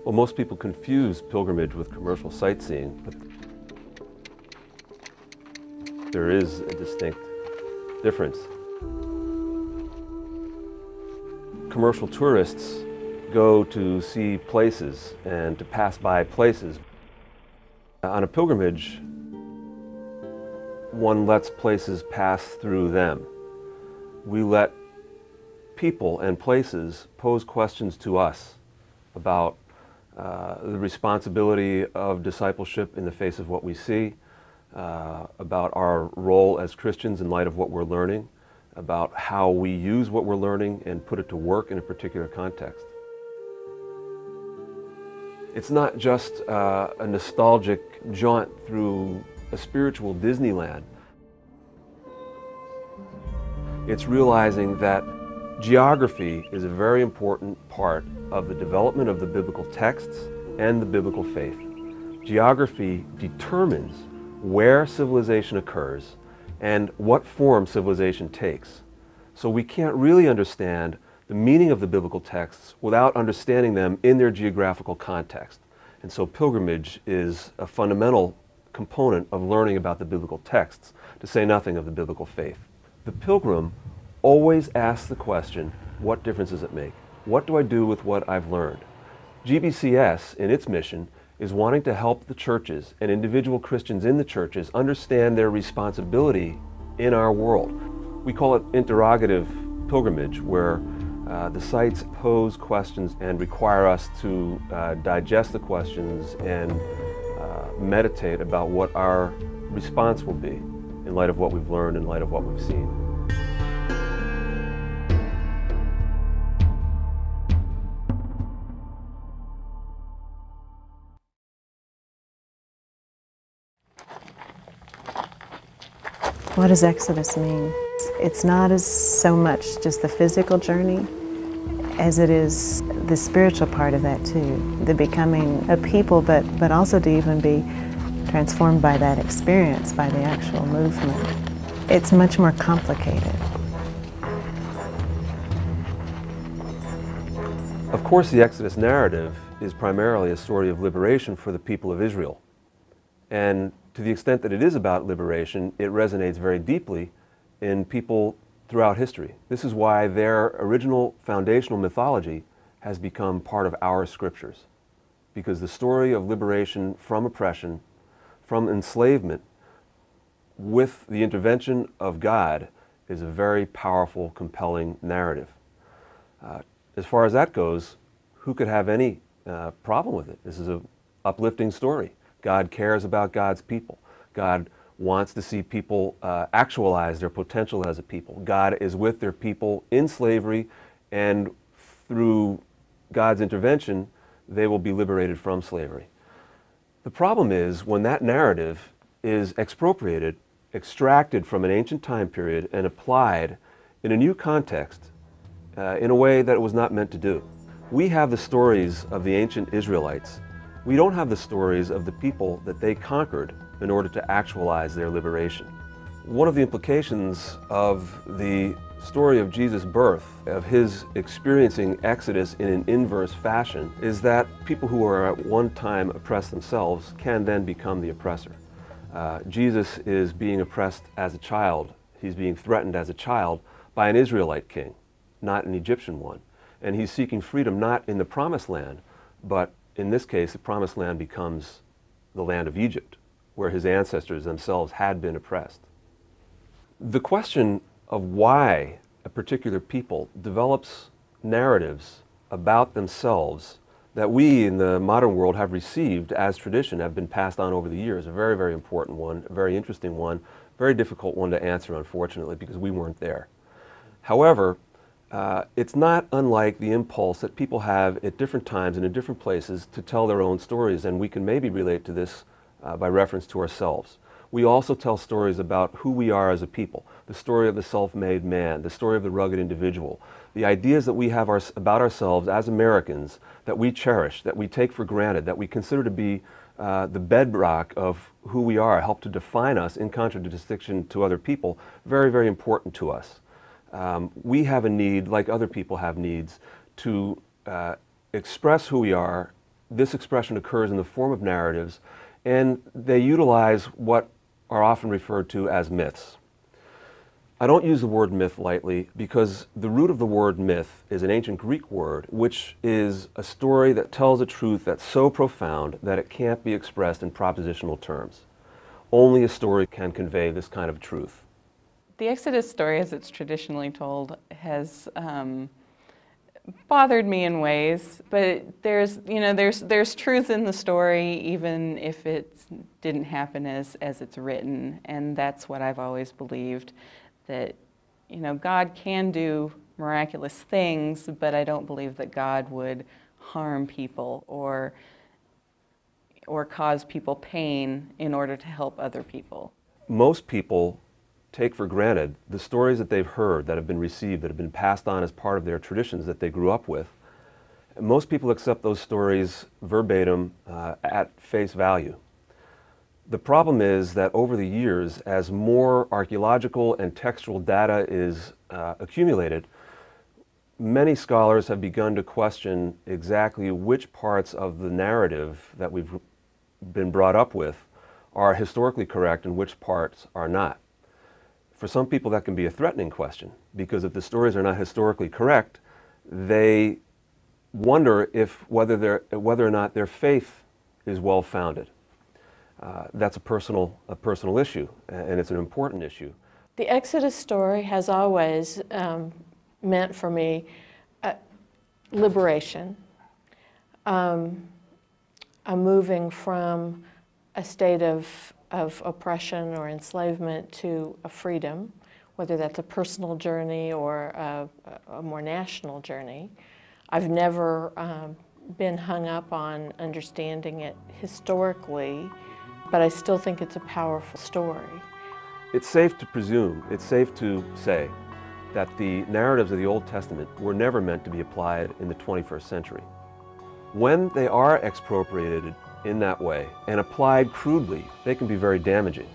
Well, most people confuse pilgrimage with commercial sightseeing, but there is a distinct difference. Commercial tourists go to see places and to pass by places. On a pilgrimage, one lets places pass through them. We let people and places pose questions to us about the responsibility of discipleship in the face of what we see, about our role as Christians in light of what we're learning, about how we use what we're learning and put it to work in a particular context. It's not just a nostalgic jaunt through a spiritual Disneyland. It's realizing that geography is a very important part of the development of the biblical texts and the biblical faith. Geography determines where civilization occurs and what form civilization takes. So we can't really understand the meaning of the biblical texts without understanding them in their geographical context. And so pilgrimage is a fundamental component of learning about the biblical texts, to say nothing of the biblical faith. The pilgrim always asks the question, what difference does it make? What do I do with what I've learned? GBCS, in its mission, is wanting to help the churches and individual Christians in the churches understand their responsibility in our world. We call it interrogative pilgrimage, where the sites pose questions and require us to digest the questions and meditate about what our response will be in light of what we've learned, in light of what we've seen. What does Exodus mean? It's not as so much just the physical journey as it is the spiritual part of that too. The becoming a people, but also to even be transformed by that experience, by the actual movement. It's much more complicated. Of course, the Exodus narrative is primarily a story of liberation for the people of Israel. And to the extent that it is about liberation, it resonates very deeply in people throughout history. This is why their original foundational mythology has become part of our scriptures. Because the story of liberation from oppression, from enslavement, with the intervention of God, is a very powerful, compelling narrative. As far as that goes, who could have any problem with it? This is an uplifting story. God cares about God's people. God wants to see people actualize their potential as a people. God is with their people in slavery, and through God's intervention, they will be liberated from slavery. The problem is when that narrative is expropriated, extracted from an ancient time period, and applied in a new context in a way that it was not meant to do. We have the stories of the ancient Israelites. We don't have the stories of the people that they conquered in order to actualize their liberation. One of the implications of the story of Jesus' birth, of his experiencing Exodus in an inverse fashion, is that people who are at one time oppressed themselves can then become the oppressor. Jesus is being oppressed as a child. He's being threatened as a child by an Israelite king, not an Egyptian one. And he's seeking freedom not in the Promised Land, but in this case, the Promised Land becomes the land of Egypt, where his ancestors themselves had been oppressed. The question of why a particular people develops narratives about themselves that we in the modern world have received as tradition, have been passed on over the years, a very, very important one, a very interesting one, very difficult one to answer, unfortunately, because we weren't there. However, it's not unlike the impulse that people have at different times and in different places to tell their own stories, and we can maybe relate to this by reference to ourselves. We also tell stories about who we are as a people, the story of the self-made man, the story of the rugged individual, the ideas that we have about ourselves as Americans that we cherish, that we take for granted, that we consider to be the bedrock of who we are, help to define us in contradistinction to other people, very, very important to us. We have a need, like other people have needs, to express who we are this expression occurs in the form of narratives, and they utilize what are often referred to as myths. I don't use the word myth lightly because the root of the word myth is an ancient Greek word, which is a story that tells a truth that's so profound that it can't be expressed in propositional terms. Only a story can convey this kind of truth. The Exodus story, as it's traditionally told, has bothered me in ways, but there's truth in the story even if it didn't happen as it's written, and that's what I've always believed, that God can do miraculous things, but I don't believe that God would harm people or cause people pain in order to help other people. Most people take for granted the stories that they've heard, that have been received, that have been passed on as part of their traditions that they grew up with. Most people accept those stories verbatim at face value. The problem is that over the years, as more archaeological and textual data is accumulated, many scholars have begun to question exactly which parts of the narrative that we've been brought up with are historically correct and which parts are not. For some people that can be a threatening question, because if the stories are not historically correct, they wonder whether or not their faith is well founded. That's a personal issue, and it's an important issue. The Exodus story has always meant for me liberation, a moving from a state of oppression or enslavement to a freedom, whether that's a personal journey or a more national journey. I've never been hung up on understanding it historically, but I still think it's a powerful story. It's safe to presume, it's safe to say that the narratives of the Old Testament were never meant to be applied in the 21st century. When they are expropriated in that way and applied crudely, they can be very damaging.